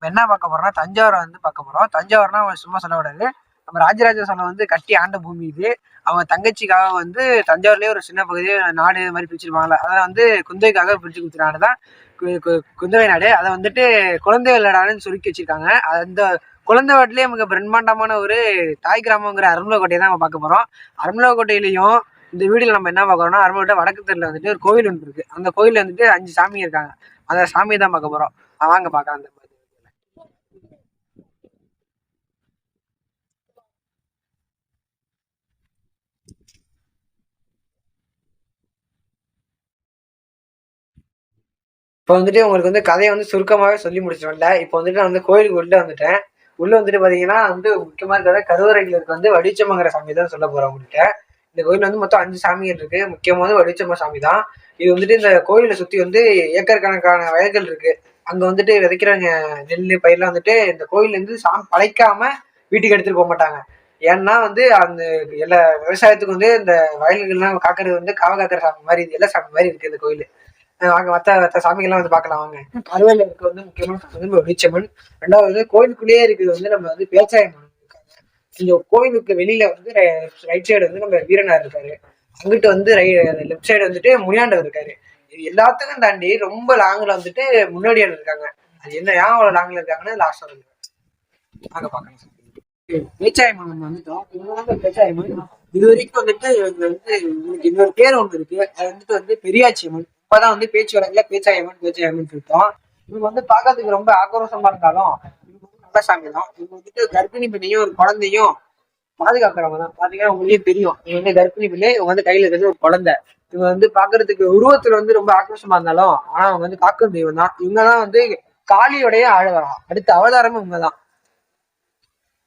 என்ன பார்க்க போறோம்னா தஞ்சாவூரை வந்து பார்க்க போறோம். தஞ்சாவூர்னா சும்மா சொல்லக்கூடாது, நம்ம ராஜராஜ சோழன் வந்து கட்டி ஆண்ட பூமி இது. அவங்க தங்கச்சிக்காக வந்து தஞ்சாவூர்லயே ஒரு சின்ன பகுதி நாடு மாதிரி பிரிச்சிருப்பாங்கல்ல, அதை வந்து குந்தவைக்காக பிரிச்சு கொடுத்துருக்காங்க தான் குந்தவை நாடு. அதை வந்துட்டு குழந்தை நாடுன்னு சுருக்கி வச்சிருக்காங்க. அந்த குழந்தை வாட்டிலேயே நமக்கு பிரம்மாண்டமான ஒரு தாய் கிராமங்கிற அருமலை கோட்டையை தான் நம்ம பார்க்க போறோம். அருமலை கோட்டையிலையும் இந்த வீடியோல நம்ம என்ன பார்க்கறோம்னா, அருமலை வடக்கு தெருல வந்துட்டு ஒரு கோவில் ஒன்று இருக்கு. அந்த கோயில்ல வந்துட்டு 5 சாமி இருக்காங்க. அந்த சாமியை தான் பார்க்க போறோம். வாங்க பார்க்கலாம். அந்த இப்போ வந்துட்டு உங்களுக்கு வந்து கதையை வந்து சுருக்கமாகவே சொல்லி முடிச்சோம்ல. இப்போ வந்துட்டு நான் வந்து கோயிலுக்கு உள்ள வந்துட்டேன். உள்ள வந்துட்டு பாத்தீங்கன்னா வந்து முக்கியமா இருக்கிற கருவறையில் இருக்க வந்து வடிச்சமங்கிற சாமி தான் சொல்ல போறேன் உங்கள்கிட்ட. இந்த கோயில் வந்து மொத்தம் 5 சாமிகள் இருக்கு. முக்கியமா வந்து வடிச்சம்ம சாமி தான். இது வந்துட்டு இந்த கோயிலை சுத்தி வந்து ஏக்கர் கணக்கான வயல்கள் இருக்கு. அங்க வந்துட்டு விதைக்கிறவங்க நெல் பயிரெல்லாம் வந்துட்டு இந்த கோயில்ல இருந்து படைக்காம வீட்டுக்கு எடுத்துட்டு போக மாட்டாங்க. ஏன்னா வந்து அந்த எல்லா விவசாயத்துக்கு வந்து இந்த வயல்கள்லாம் காக்கிறது வந்து காவ காக்கிற சாமி மாதிரி, இது எல்லா சாமி மாதிரி இருக்கு இந்த கோயில். வாங்க மற்ற சாமிகள்லாம் வந்து பார்க்கலாம் வாங்க. கருவேல இருக்கு வந்து முக்கியமான சாமி வந்து வெளிச்சம்மன். 2வது கோயிலுக்குள்ளேயே இருக்குது வந்து நம்ம வந்து பேச்சாயம்மன் இருக்காங்க. இந்த கோயிலுக்கு வெளியில வந்து ரைட் சைடு வந்து நம்ம வீரனார் இருக்காரு. அங்கிட்டு வந்து லெஃப்ட் சைடு வந்துட்டு முனியாண்டவர் இருக்காரு. இது எல்லாத்துக்கும் தாண்டி ரொம்ப லாங்ல வந்துட்டு முன்னோடியார் இருக்காங்க. அது என்ன ஏன் அவ்வளவு லாங்ல இருக்காங்கன்னு லாஸ்ட் வந்து வாங்க பார்க்கலாம். பேச்சாயம்மன் வந்துட்டோம். பேச்சாயம்மன் இது வரைக்கும் வந்துட்டு உங்களுக்கு இன்னொரு பேர் ஒன்று இருக்கு. அது வந்துட்டு வந்து பெரியாச்சி அம்மன். இப்பதான் வந்து பேச்சு வழக்குல பேச்சாயம்மன் சொல்லிட்டோம். இவங்க வந்து பார்க்கறதுக்கு ரொம்ப ஆக்ரோஷமா இருந்தாலும் இவங்க வந்து நல்ல சாமி தான். இவங்க வந்துட்டு கர்ப்பிணி பெண்ணையும் ஒரு குழந்தையும் பாதுகாக்கிறவங்க தான். பாத்தீங்கன்னா உங்களுக்கே தெரியும், இவங்க வந்து கர்ப்பிணி பெண்ணு, இவங்க வந்து கையில இருக்கிறது ஒரு குழந்தை. இவங்க வந்து பாக்குறதுக்கு உருவத்துல வந்து ரொம்ப ஆக்ரோஷமா இருந்தாலும் ஆனா அவங்க வந்து காக்கும் தெய்வம் தான். இவங்கதான் வந்து காளியோடைய அடுத்த அவதாரமும் இவங்கதான்.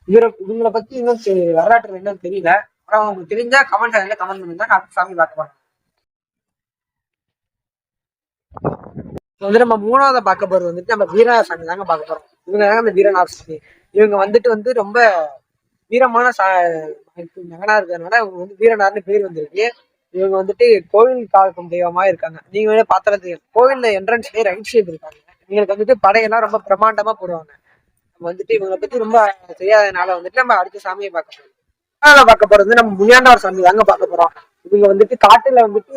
இவங்களை பத்தி இன்னும் வரலாற்று என்னன்னு தெரியல. ஆனா உங்களுக்கு தெரிஞ்சா கமெண்ட் பண்ணுங்க. நான் சாமி பார்க்க போறேன். வந்து நம்ம 3வது பார்க்க போறது வந்துட்டு நம்ம வீரநாத சாமி தாங்க பார்க்க போறோம். இவங்க தாங்க அந்த வீரநாத சாமி. இவங்க வந்துட்டு ரொம்ப வீரமான மகனா இருக்கிறதுனால இவங்க வந்து வீரனார்னு பேர் வந்திருக்கு. இவங்க வந்துட்டு கோவில் காக்கும் தெய்வமா இருக்காங்க. நீங்க வந்து பாத்திரத்து கோவில்ல என்ட்ரன்ஸ்லயே ரைட் சைடு இருக்காங்க. இவங்களுக்கு வந்துட்டு படையெல்லாம் ரொம்ப பிரமாண்டமா போடுவாங்க. நம்ம வந்துட்டு இவங்களை பத்தி ரொம்ப தெரியாதனால வந்துட்டு நம்ம அடுத்த சாமியை பார்க்க போறோம். பார்க்க போறது வந்து நம்ம முனியாண்டவர் சாமி தாங்க பார்க்க போறோம். இவங்க வந்துட்டு காட்டுல வந்துட்டு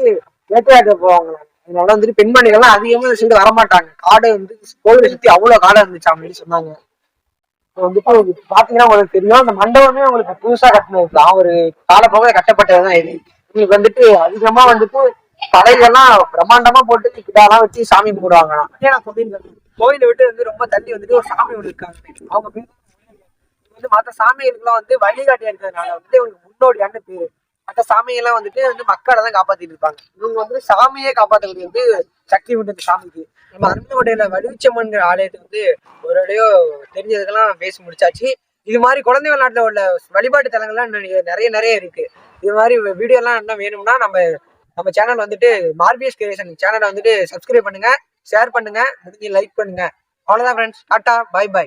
வேட்டையாட போவாங்க. அதனால வந்துட்டு பெண்மணிகள்லாம் அதிகமா சேர்ந்து வரமாட்டாங்க. காடை வந்து கோவிலை சுத்தி அவ்வளவு காடை இருந்துச்சு அப்படின்னு சொன்னாங்க. வந்துட்டு பாத்தீங்கன்னா உங்களுக்கு தெரியும், அந்த மண்டபமே உங்களுக்கு புதுசா கட்டினது தான். ஒரு காலப்போக கட்டப்பட்டதுதான் இது. உங்களுக்கு வந்துட்டு அதிகமா வந்துட்டு கடைகள்லாம் பிரம்மாண்டமா போட்டு கிட்டாலாம் வச்சு சாமி கும்பிடுவாங்க. நான் சொல்லியிருக்கேன், கோயிலை விட்டு வந்து ரொம்ப தள்ளி வந்துட்டு ஒரு சாமி ஒன்று இருக்காங்க. அவங்க பேர் வந்து மற்ற சாமிகளுக்குலாம் வந்து வழிகாட்டியா இருக்கிறதுனால வந்து இவங்களுக்கு முன்னோடியான்னு பேரு. மற்ற சாமியெல்லாம் வந்துட்டு மக்களை தான் காப்பாத்திட்டு இருப்பாங்க. இவங்க வந்து சாமியே காப்பாற்றக்கூடிய வந்து சக்தி உண்டு இந்த சாமிக்கு. நம்ம அருமலைக்கோட்டையில வடிவச்சம்மன் ஆலயத்தை வந்து ஒரேடியோ தெரிஞ்சதுக்கெல்லாம் பேசி முடிச்சாச்சு. இது மாதிரி குழந்தைகள் நாட்டில் உள்ள வழிபாட்டு தலங்கள்லாம் நிறைய இருக்கு. இது மாதிரி வீடியோ எல்லாம் என்ன வேணும்னா நம்ம சேனல் வந்துட்டு மார்பிஎஸ் கிரியேஷன் சேனலை வந்துட்டு சப்ஸ்கிரைப் பண்ணுங்க, ஷேர் பண்ணுங்க, முடிஞ்சு லைக் பண்ணுங்க. அவ்வளவுதான் ஃப்ரெண்ட்ஸ். Tata, by.